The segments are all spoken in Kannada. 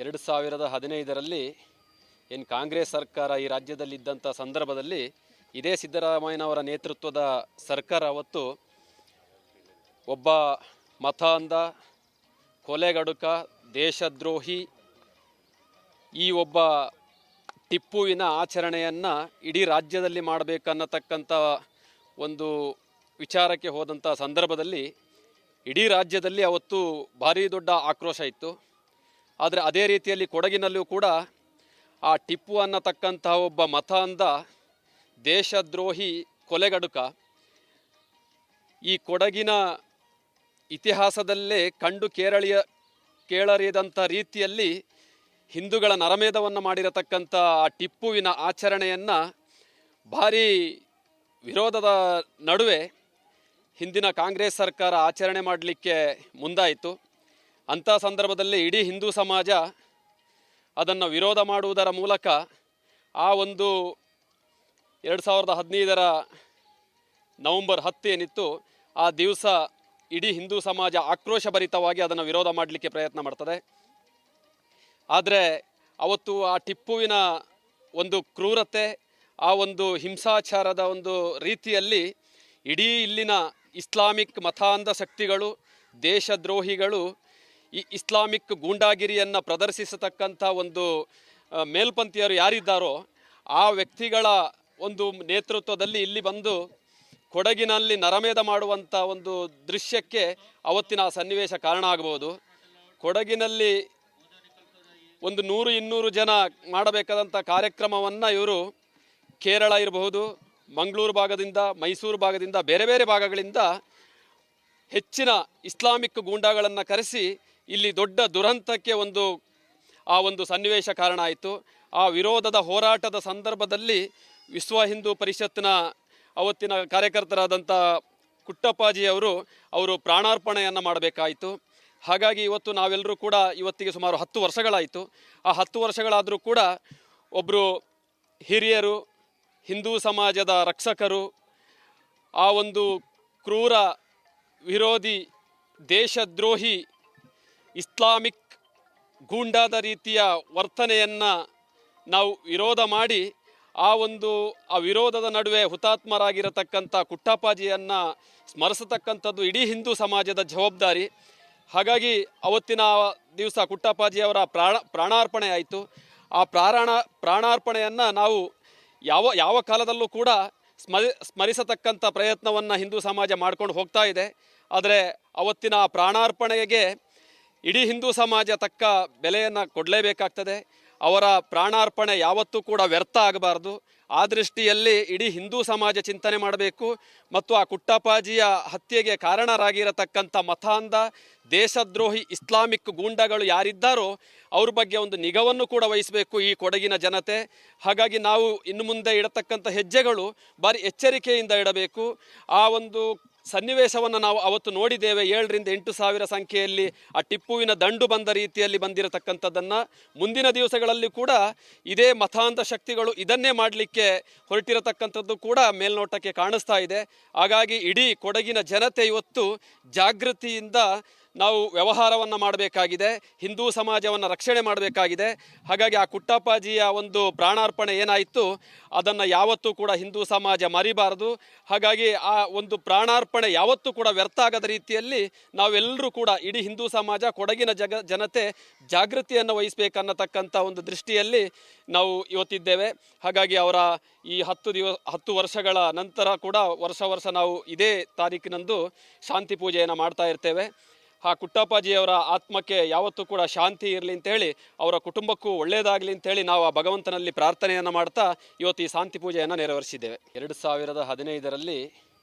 2015ರಲ್ಲಿ ಏನು ಕಾಂಗ್ರೆಸ್ ಸರ್ಕಾರ ಈ ರಾಜ್ಯದಲ್ಲಿದ್ದಂಥ ಸಂದರ್ಭದಲ್ಲಿ ಇದೇ ಸಿದ್ದರಾಮಯ್ಯನವರ ನೇತೃತ್ವದ ಸರ್ಕಾರ ಅವತ್ತು ಒಬ್ಬ ಮತ ಅಂಧ, ಕೊಲೆಗಡುಕ, ದೇಶದ್ರೋಹಿ ಈ ಒಬ್ಬ ಟಿಪ್ಪುವಿನ ಆಚರಣೆಯನ್ನು ಇಡೀ ರಾಜ್ಯದಲ್ಲಿ ಮಾಡಬೇಕನ್ನತಕ್ಕಂಥ ಒಂದು ವಿಚಾರಕ್ಕೆ ಹೋದಂಥ ಸಂದರ್ಭದಲ್ಲಿ ಇಡೀ ರಾಜ್ಯದಲ್ಲಿ ಅವತ್ತು ಭಾರೀ ದೊಡ್ಡ ಆಕ್ರೋಶ ಇತ್ತು. ಆದರೆ ಅದೇ ರೀತಿಯಲ್ಲಿ ಕೊಡಗಿನಲ್ಲೂ ಕೂಡ ಆ ಟಿಪ್ಪು ಅನ್ನತಕ್ಕಂತಹ ಒಬ್ಬ ಮತ ಅಂಧ, ದೇಶದ್ರೋಹಿ, ಕೊಲೆಗಡುಕ ಈ ಕೊಡಗಿನ ಇತಿಹಾಸದಲ್ಲೇ ಕಂಡು ಕೇಳರಿಯದಂಥ ರೀತಿಯಲ್ಲಿ ಹಿಂದೂಗಳ ನರಮೇಧವನ್ನು ಮಾಡಿರತಕ್ಕಂಥ ಆ ಟಿಪ್ಪುವಿನ ಆಚರಣೆಯನ್ನು ಭಾರೀ ವಿರೋಧದ ನಡುವೆ ಹಿಂದಿನ ಕಾಂಗ್ರೆಸ್ ಸರ್ಕಾರ ಆಚರಣೆ ಮಾಡಲಿಕ್ಕೆ ಮುಂದಾಯಿತು. ಅಂಥ ಸಂದರ್ಭದಲ್ಲಿ ಇಡೀ ಹಿಂದೂ ಸಮಾಜ ಅದನ್ನು ವಿರೋಧ ಮಾಡುವುದರ ಮೂಲಕ ಆ ಒಂದು 2015ರ ನವೆಂಬರ್ 10 ಏನಿತ್ತು ಆ ದಿವಸ ಇಡೀ ಹಿಂದೂ ಸಮಾಜ ಆಕ್ರೋಶಭರಿತವಾಗಿ ಅದನ್ನು ವಿರೋಧ ಮಾಡಲಿಕ್ಕೆ ಪ್ರಯತ್ನ ಮಾಡ್ತದೆ. ಆದರೆ ಅವತ್ತು ಆ ಟಿಪ್ಪುವಿನ ಒಂದು ಕ್ರೂರತೆ, ಆ ಒಂದು ಹಿಂಸಾಚಾರದ ಒಂದು ರೀತಿಯಲ್ಲಿ ಇಡೀ ಇಲ್ಲಿನ ಇಸ್ಲಾಮಿಕ್ ಮತಾಂಧ ಶಕ್ತಿಗಳು, ದೇಶದ್ರೋಹಿಗಳು ಈ ಇಸ್ಲಾಮಿಕ್ ಗೂಂಡಾಗಿರಿಯನ್ನು ಪ್ರದರ್ಶಿಸತಕ್ಕಂಥ ಒಂದು ಮೇಲ್ಪಂಥೀಯರು ಯಾರಿದ್ದಾರೋ ಆ ವ್ಯಕ್ತಿಗಳ ಒಂದು ನೇತೃತ್ವದಲ್ಲಿ ಇಲ್ಲಿ ಬಂದು ಕೊಡಗಿನಲ್ಲಿ ನರಮೇಧ ಮಾಡುವಂಥ ಒಂದು ದೃಶ್ಯಕ್ಕೆ ಅವತ್ತಿನ ಸನ್ನಿವೇಶ ಕಾರಣ ಆಗಬಹುದು. ಕೊಡಗಿನಲ್ಲಿ ಒಂದು 100-200 ಜನ ಮಾಡಬೇಕಾದಂಥ ಕಾರ್ಯಕ್ರಮವನ್ನು ಇವರು ಕೇರಳ ಇರಬಹುದು, ಮಂಗಳೂರು ಭಾಗದಿಂದ, ಮೈಸೂರು ಭಾಗದಿಂದ, ಬೇರೆ ಬೇರೆ ಭಾಗಗಳಿಂದ ಹೆಚ್ಚಿನ ಇಸ್ಲಾಮಿಕ್ ಗೂಂಡಾಗಳನ್ನು ಕರೆಸಿ ಇಲ್ಲಿ ದೊಡ್ಡ ದುರಂತಕ್ಕೆ ಆ ಒಂದು ಸನ್ನಿವೇಶ ಕಾರಣ ಆಯಿತು. ಆ ವಿರೋಧದ ಹೋರಾಟದ ಸಂದರ್ಭದಲ್ಲಿ ವಿಶ್ವ ಹಿಂದೂ ಪರಿಷತ್ನ ಅವತ್ತಿನ ಕಾರ್ಯಕರ್ತರಾದಂಥ ಕುಟ್ಟಪ್ಪಾಜಿಯವರು ಪ್ರಾಣಾರ್ಪಣೆಯನ್ನು ಮಾಡಬೇಕಾಯಿತು. ಹಾಗಾಗಿ ಇವತ್ತು ನಾವೆಲ್ಲರೂ ಕೂಡ ಇವತ್ತಿಗೆ ಸುಮಾರು 10 ವರ್ಷಗಳಾಯಿತು. ಆ 10 ವರ್ಷಗಳಾದರೂ ಕೂಡ ಒಬ್ಬರು ಹಿರಿಯರು, ಹಿಂದೂ ಸಮಾಜದ ರಕ್ಷಕರು, ಆ ಒಂದು ಕ್ರೂರ ವಿರೋಧಿ, ದೇಶದ್ರೋಹಿ, ಇಸ್ಲಾಮಿಕ್ ಗೂಂಡಾದ ರೀತಿಯ ವರ್ತನೆಯನ್ನು ನಾವು ವಿರೋಧ ಮಾಡಿ ಆ ವಿರೋಧದ ನಡುವೆ ಹುತಾತ್ಮರಾಗಿರತಕ್ಕಂಥ ಕುಟ್ಟಪ್ಪಾಜಿಯನ್ನು ಸ್ಮರಿಸತಕ್ಕಂಥದ್ದು ಇಡೀ ಹಿಂದೂ ಸಮಾಜದ ಜವಾಬ್ದಾರಿ. ಹಾಗಾಗಿ ಅವತ್ತಿನ ದಿವಸ ಕುಟ್ಟಪ್ಪಾಜಿಯವರ ಪ್ರಾಣಾರ್ಪಣೆ ಆಯಿತು. ಆ ಪ್ರಾಣಾರ್ಪಣೆಯನ್ನು ನಾವು ಯಾವ ಕಾಲದಲ್ಲೂ ಕೂಡ ಸ್ಮರಿಸತಕ್ಕಂಥ ಪ್ರಯತ್ನವನ್ನು ಹಿಂದೂ ಸಮಾಜ ಮಾಡ್ಕೊಂಡು ಹೋಗ್ತಾ ಇದೆ. ಆದರೆ ಅವತ್ತಿನ ಪ್ರಾಣಾರ್ಪಣೆಗೆ ಇಡೀ ಹಿಂದೂ ಸಮಾಜ ತಕ್ಕ ಬೆಲೆಯನ್ನು ಕೊಡಲೇಬೇಕಾಗ್ತದೆ. ಅವರ ಪ್ರಾಣಾರ್ಪಣೆ ಯಾವತ್ತೂ ಕೂಡ ವ್ಯರ್ಥ ಆಗಬಾರ್ದು. ಆ ದೃಷ್ಟಿಯಲ್ಲಿ ಇಡೀ ಹಿಂದೂ ಸಮಾಜ ಚಿಂತನೆ ಮಾಡಬೇಕು ಮತ್ತು ಆ ಕುಟ್ಟಪ್ಪಾಜಿಯ ಹತ್ಯೆಗೆ ಕಾರಣರಾಗಿರತಕ್ಕಂಥ ಮತಾಂಧ, ದೇಶದ್ರೋಹಿ, ಇಸ್ಲಾಮಿಕ್ ಗೂಂಡಾಗಳು ಯಾರಿದ್ದಾರೋ ಅವ್ರ ಬಗ್ಗೆ ಒಂದು ನಿಗಾವನ್ನು ಕೂಡ ವಹಿಸಬೇಕು ಈ ಕೊಡಗಿನ ಜನತೆ. ಹಾಗಾಗಿ ನಾವು ಇನ್ನು ಮುಂದೆ ಇಡತಕ್ಕಂಥ ಹೆಜ್ಜೆಗಳು ಭಾರಿ ಎಚ್ಚರಿಕೆಯಿಂದ ಇಡಬೇಕು. ಆ ಒಂದು ಸನ್ನಿವೇಶವನ್ನು ನಾವು ಅವತ್ತು ನೋಡಿದ್ದೇವೆ. 7,000-8 ಸಾವಿರ ಸಂಖ್ಯೆಯಲ್ಲಿ ಆ ಟಿಪ್ಪುವಿನ ದಂಡು ಬಂದ ರೀತಿಯಲ್ಲಿ ಬಂದಿರತಕ್ಕಂಥದ್ದನ್ನು ಮುಂದಿನ ದಿವಸಗಳಲ್ಲಿ ಕೂಡ ಇದೇ ಮತಾಂಧ ಶಕ್ತಿಗಳು ಇದನ್ನೇ ಮಾಡಲಿಕ್ಕೆ ಹೊರಟಿರತಕ್ಕಂಥದ್ದು ಕೂಡ ಮೇಲ್ನೋಟಕ್ಕೆ ಕಾಣಿಸ್ತಾ ಇದೆ. ಹಾಗಾಗಿ ಇಡೀ ಕೊಡಗಿನ ಜನತೆ ಇವತ್ತು ಜಾಗೃತಿಯಿಂದ ನಾವು ವ್ಯವಹಾರವನ್ನು ಮಾಡಬೇಕಾಗಿದೆ, ಹಿಂದೂ ಸಮಾಜವನ್ನು ರಕ್ಷಣೆ ಮಾಡಬೇಕಾಗಿದೆ. ಹಾಗಾಗಿ ಆ ಕುಟ್ಟಪ್ಪಾಜಿಯ ಒಂದು ಪ್ರಾಣಾರ್ಪಣೆ ಏನಾಯಿತು ಅದನ್ನು ಯಾವತ್ತೂ ಕೂಡ ಹಿಂದೂ ಸಮಾಜ ಮರಿಬಾರದು. ಹಾಗಾಗಿ ಆ ಒಂದು ಪ್ರಾಣಾರ್ಪಣೆ ಯಾವತ್ತೂ ಕೂಡ ವ್ಯರ್ಥ ಆಗದ ರೀತಿಯಲ್ಲಿ ನಾವೆಲ್ಲರೂ ಕೂಡ ಇಡೀ ಹಿಂದೂ ಸಮಾಜ, ಕೊಡಗಿನ ಜನತೆ ಜಾಗೃತಿಯನ್ನು ವಹಿಸಬೇಕನ್ನತಕ್ಕಂಥ ಒಂದು ದೃಷ್ಟಿಯಲ್ಲಿ ನಾವು ಇವತ್ತಿದ್ದೇವೆ. ಹಾಗಾಗಿ ಅವರ ಈ 10 ವರ್ಷಗಳ ನಂತರ ಕೂಡ ವರ್ಷ ನಾವು ಇದೇ ತಾರೀಕಿನಂದು ಶಾಂತಿ ಪೂಜೆಯನ್ನು ಮಾಡ್ತಾ ಇರ್ತೇವೆ. ಆ ಕುಟ್ಟಪ್ಪಾಜಿಯವರ ಆತ್ಮಕ್ಕೆ ಯಾವತ್ತೂ ಕೂಡ ಶಾಂತಿ ಇರಲಿ ಅಂತೇಳಿ, ಅವರ ಕುಟುಂಬಕ್ಕೂ ಒಳ್ಳೆಯದಾಗಲಿ ಅಂತೇಳಿ ನಾವು ಆ ಭಗವಂತನಲ್ಲಿ ಪ್ರಾರ್ಥನೆಯನ್ನು ಮಾಡ್ತಾ ಇವತ್ತು ಈ ಶಾಂತಿ ಪೂಜೆಯನ್ನು ನೆರವೇರಿಸಿದ್ದೇವೆ. 2015ರಲ್ಲಿ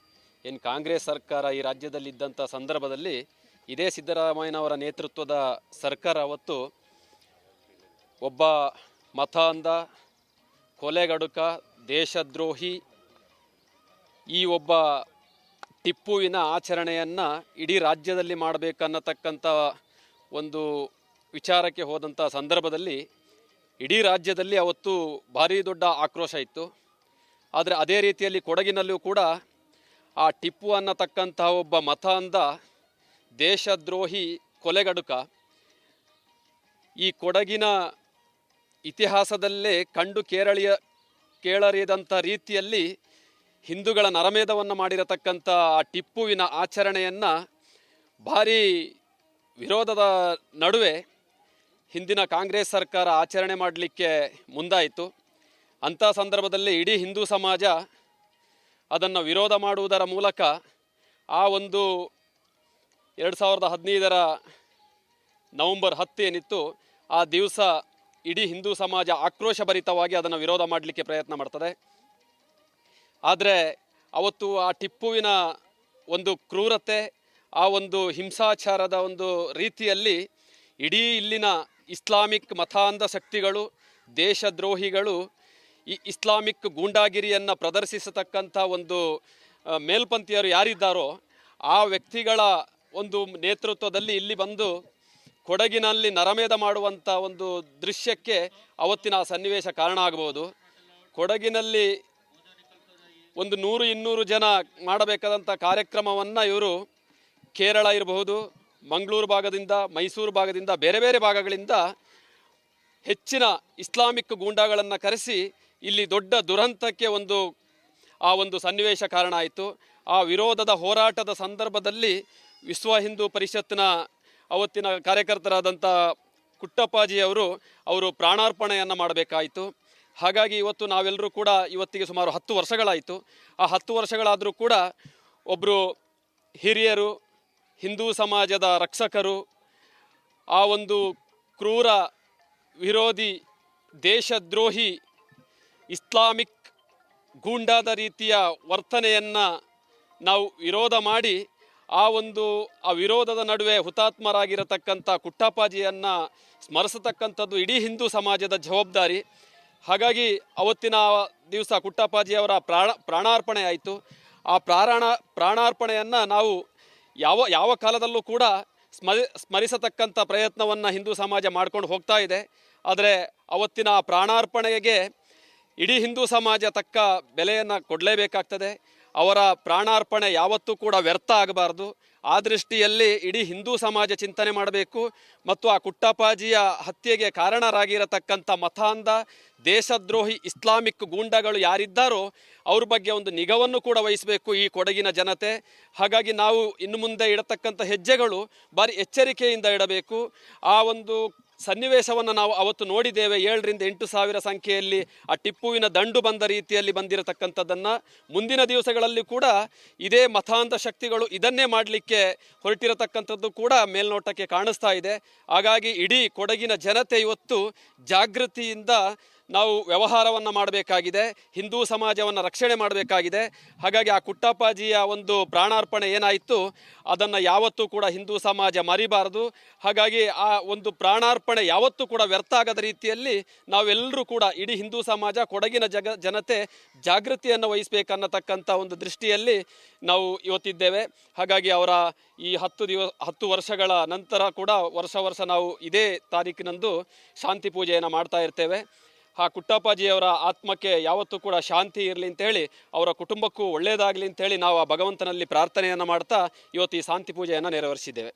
ಏನು ಕಾಂಗ್ರೆಸ್ ಸರ್ಕಾರ ಈ ರಾಜ್ಯದಲ್ಲಿದ್ದಂಥ ಸಂದರ್ಭದಲ್ಲಿ ಇದೇ ಸಿದ್ದರಾಮಯ್ಯನವರ ನೇತೃತ್ವದ ಸರ್ಕಾರ ಅವತ್ತು ಒಬ್ಬ ಮತ ಅಂಧ, ಕೊಲೆಗಡುಕ, ದೇಶದ್ರೋಹಿ ಈ ಒಬ್ಬ ಟಿಪ್ಪುವಿನ ಆಚರಣೆಯನ್ನು ಇಡೀ ರಾಜ್ಯದಲ್ಲಿ ಮಾಡಬೇಕನ್ನತಕ್ಕಂಥ ಒಂದು ವಿಚಾರಕ್ಕೆ ಹೋದಂಥ ಸಂದರ್ಭದಲ್ಲಿ ಇಡೀ ರಾಜ್ಯದಲ್ಲಿ ಅವತ್ತು ಭಾರೀ ದೊಡ್ಡ ಆಕ್ರೋಶ ಇತ್ತು. ಆದರೆ ಅದೇ ರೀತಿಯಲ್ಲಿ ಕೊಡಗಿನಲ್ಲೂ ಕೂಡ ಆ ಟಿಪ್ಪು ಅನ್ನತಕ್ಕಂತಹ ಒಬ್ಬ ಮತ ಅಂಧ, ದೇಶದ್ರೋಹಿ, ಕೊಲೆಗಡುಕ ಈ ಕೊಡಗಿನ ಇತಿಹಾಸದಲ್ಲೇ ಕಂಡು ಕೇಳರಿಯದಂಥ ರೀತಿಯಲ್ಲಿ ಹಿಂದೂಗಳ ನರಮೇಧವನ್ನು ಮಾಡಿರತಕ್ಕಂಥ ಆ ಟಿಪ್ಪುವಿನ ಆಚರಣೆಯನ್ನು ಭಾರೀ ವಿರೋಧದ ನಡುವೆ ಹಿಂದಿನ ಕಾಂಗ್ರೆಸ್ ಸರ್ಕಾರ ಆಚರಣೆ ಮಾಡಲಿಕ್ಕೆ ಮುಂದಾಯಿತು. ಅಂಥ ಸಂದರ್ಭದಲ್ಲಿ ಇಡೀ ಹಿಂದೂ ಸಮಾಜ ಅದನ್ನು ವಿರೋಧ ಮಾಡುವುದರ ಮೂಲಕ ಆ ಒಂದು 2015 ನವೆಂಬರ್ 10 ಏನಿತ್ತು ಆ ದಿವಸ ಇಡೀ ಹಿಂದೂ ಸಮಾಜ ಆಕ್ರೋಶಭರಿತವಾಗಿ ಅದನ್ನು ವಿರೋಧ ಮಾಡಲಿಕ್ಕೆ ಪ್ರಯತ್ನ ಮಾಡ್ತದೆ. ಆದರೆ ಅವತ್ತು ಆ ಟಿಪ್ಪುವಿನ ಒಂದು ಕ್ರೂರತೆ, ಆ ಒಂದು ಹಿಂಸಾಚಾರದ ಒಂದು ರೀತಿಯಲ್ಲಿ ಇಡೀ ಇಲ್ಲಿನ ಇಸ್ಲಾಮಿಕ್ ಮತಾಂಧ ಶಕ್ತಿಗಳು, ದೇಶದ್ರೋಹಿಗಳು ಈ ಇಸ್ಲಾಮಿಕ್ ಗೂಂಡಾಗಿರಿಯನ್ನು ಪ್ರದರ್ಶಿಸತಕ್ಕಂಥ ಒಂದು ಮೇಲ್ಪಂಥೀಯರು ಯಾರಿದ್ದಾರೋ ಆ ವ್ಯಕ್ತಿಗಳ ಒಂದು ನೇತೃತ್ವದಲ್ಲಿ ಇಲ್ಲಿ ಬಂದು ಕೊಡಗಿನಲ್ಲಿ ನರಮೇಧ ಮಾಡುವಂಥ ಒಂದು ದೃಶ್ಯಕ್ಕೆ ಅವತ್ತಿನ ಸನ್ನಿವೇಶ ಕಾರಣ ಆಗಬಹುದು. ಕೊಡಗಿನಲ್ಲಿ ಒಂದು 100-200 ಜನ ಮಾಡಬೇಕಾದಂಥ ಕಾರ್ಯಕ್ರಮವನ್ನು ಇವರು ಕೇರಳ ಇರಬಹುದು, ಮಂಗಳೂರು ಭಾಗದಿಂದ, ಮೈಸೂರು ಭಾಗದಿಂದ, ಬೇರೆ ಬೇರೆ ಭಾಗಗಳಿಂದ ಹೆಚ್ಚಿನ ಇಸ್ಲಾಮಿಕ್ ಗೂಂಡಾಗಳನ್ನು ಕರೆಸಿ ಇಲ್ಲಿ ದೊಡ್ಡ ದುರಂತಕ್ಕೆ ಆ ಒಂದು ಸನ್ನಿವೇಶ ಕಾರಣ ಆಯಿತು. ಆ ವಿರೋಧದ ಹೋರಾಟದ ಸಂದರ್ಭದಲ್ಲಿ ವಿಶ್ವ ಹಿಂದೂ ಪರಿಷತ್ನ ಅವತ್ತಿನ ಕಾರ್ಯಕರ್ತರಾದಂಥ ಕುಟ್ಟಪ್ಪಾಜಿಯವರು ಪ್ರಾಣಾರ್ಪಣೆಯನ್ನು ಮಾಡಬೇಕಾಯಿತು. ಹಾಗಾಗಿ ಇವತ್ತು ನಾವೆಲ್ಲರೂ ಕೂಡ ಇವತ್ತಿಗೆ ಸುಮಾರು 10 ವರ್ಷಗಳಾಯಿತು. ಆ 10 ವರ್ಷಗಳಾದರೂ ಕೂಡ ಒಬ್ಬರು ಹಿರಿಯರು, ಹಿಂದೂ ಸಮಾಜದ ರಕ್ಷಕರು, ಆ ಒಂದು ಕ್ರೂರ ವಿರೋಧಿ, ದೇಶದ್ರೋಹಿ, ಇಸ್ಲಾಮಿಕ್ ಗೂಂಡಾದ ರೀತಿಯ ವರ್ತನೆಯನ್ನು ನಾವು ವಿರೋಧ ಮಾಡಿ ಆ ವಿರೋಧದ ನಡುವೆ ಹುತಾತ್ಮರಾಗಿರತಕ್ಕಂಥ ಕುಟ್ಟಪ್ಪಾಜಿಯನ್ನು ಸ್ಮರಿಸತಕ್ಕಂಥದ್ದು ಇಡೀ ಹಿಂದೂ ಸಮಾಜದ ಜವಾಬ್ದಾರಿ. ಹಾಗಾಗಿ ಅವತ್ತಿನ ದಿವಸ ಕುಟ್ಟಪ್ಪಾಜಿಯವರ ಪ್ರಾಣಾರ್ಪಣೆ ಆಯಿತು. ಆ ಪ್ರಾಣಾರ್ಪಣೆಯನ್ನು ನಾವು ಯಾವ ಕಾಲದಲ್ಲೂ ಕೂಡ ಸ್ಮರಿಸತಕ್ಕಂಥ ಪ್ರಯತ್ನವನ್ನು ಹಿಂದೂ ಸಮಾಜ ಮಾಡ್ಕೊಂಡು ಹೋಗ್ತಾ ಇದೆ. ಆದರೆ ಅವತ್ತಿನ ಪ್ರಾಣಾರ್ಪಣೆಗೆ ಇಡೀ ಹಿಂದೂ ಸಮಾಜ ತಕ್ಕ ಬೆಲೆಯನ್ನು ಕೊಡಲೇಬೇಕಾಗ್ತದೆ. ಅವರ ಪ್ರಾಣಾರ್ಪಣೆ ಯಾವತ್ತೂ ಕೂಡ ವ್ಯರ್ಥ ಆಗಬಾರ್ದು. ಆ ದೃಷ್ಟಿಯಲ್ಲಿ ಇಡೀ ಹಿಂದೂ ಸಮಾಜ ಚಿಂತನೆ ಮಾಡಬೇಕು ಮತ್ತು ಆ ಕುಟ್ಟಪ್ಪಾಜಿಯ ಹತ್ಯೆಗೆ ಕಾರಣರಾಗಿರತಕ್ಕಂಥ ಮತಾಂಧ, ದೇಶದ್ರೋಹಿ ಇಸ್ಲಾಮಿಕ್ ಗೂಂಡಾಗಳು ಯಾರಿದ್ದಾರೋ ಅವ್ರ ಬಗ್ಗೆ ಒಂದು ನಿಗಾವನ್ನು ಕೂಡ ವಹಿಸಬೇಕು ಈ ಕೊಡಗಿನ ಜನತೆ. ಹಾಗಾಗಿ ನಾವು ಇನ್ನು ಮುಂದೆ ಇಡತಕ್ಕಂಥ ಹೆಜ್ಜೆಗಳು ಭಾರಿ ಎಚ್ಚರಿಕೆಯಿಂದ ಇಡಬೇಕು. ಆ ಒಂದು ಸನ್ನಿವೇಶವನ್ನು ನಾವು ಅವತ್ತು ನೋಡಿದ್ದೇವೆ. 7,000-8,000 ಸಂಖ್ಯೆಯಲ್ಲಿ ಆ ಟಿಪ್ಪುವಿನ ದಂಡು ಬಂದ ರೀತಿಯಲ್ಲಿ ಬಂದಿರತಕ್ಕಂಥದ್ದನ್ನು ಮುಂದಿನ ದಿವಸಗಳಲ್ಲಿ ಕೂಡ ಇದೇ ಮತಾಂಧ ಶಕ್ತಿಗಳು ಇದನ್ನೇ ಮಾಡಲಿಕ್ಕೆ ಹೊರಟಿರತಕ್ಕಂಥದ್ದು ಕೂಡ ಮೇಲ್ನೋಟಕ್ಕೆ ಕಾಣಿಸ್ತಾ ಇದೆ. ಹಾಗಾಗಿ ಇಡೀ ಕೊಡಗಿನ ಜನತೆ ಇವತ್ತು ಜಾಗೃತಿಯಿಂದ ನಾವು ವ್ಯವಹಾರವನ್ನು ಮಾಡಬೇಕಾಗಿದೆ, ಹಿಂದೂ ಸಮಾಜವನ್ನು ರಕ್ಷಣೆ ಮಾಡಬೇಕಾಗಿದೆ. ಹಾಗಾಗಿ ಆ ಕುಟ್ಟಪ್ಪಾಜಿಯ ಒಂದು ಪ್ರಾಣಾರ್ಪಣೆ ಏನಾಯಿತು ಅದನ್ನು ಯಾವತ್ತೂ ಕೂಡ ಹಿಂದೂ ಸಮಾಜ ಮರಿಬಾರದು. ಹಾಗಾಗಿ ಆ ಒಂದು ಪ್ರಾಣಾರ್ಪಣೆ ಯಾವತ್ತೂ ಕೂಡ ವ್ಯರ್ಥ ಆಗದ ರೀತಿಯಲ್ಲಿ ನಾವೆಲ್ಲರೂ ಕೂಡ ಇಡೀ ಹಿಂದೂ ಸಮಾಜ, ಕೊಡಗಿನ ಜನತೆ ಜಾಗೃತಿಯನ್ನು ವಹಿಸಬೇಕನ್ನತಕ್ಕಂಥ ಒಂದು ದೃಷ್ಟಿಯಲ್ಲಿ ನಾವು ಇವತ್ತಿದ್ದೇವೆ. ಹಾಗಾಗಿ ಅವರ ಈ 10 ವರ್ಷಗಳ ನಂತರ ಕೂಡ ವರ್ಷ ನಾವು ಇದೇ ತಾರೀಕಿನಂದು ಶಾಂತಿ ಪೂಜೆಯನ್ನು ಮಾಡ್ತಾ ಇರ್ತೇವೆ. ಆ ಕುಟ್ಟಪ್ಪಾಜಿಯವರ ಆತ್ಮಕ್ಕೆ ಯಾವತ್ತೂ ಕೂಡ ಶಾಂತಿ ಇರಲಿ ಅಂತೇಳಿ, ಅವರ ಕುಟುಂಬಕ್ಕೂ ಒಳ್ಳೆಯದಾಗಲಿ ಅಂತೇಳಿ ನಾವು ಆ ಭಗವಂತನಲ್ಲಿ ಪ್ರಾರ್ಥನೆಯನ್ನು ಮಾಡ್ತಾ ಇವತ್ತು ಈ ಶಾಂತಿ ಪೂಜೆಯನ್ನು ನೆರವೇರಿಸಿದ್ದೇವೆ.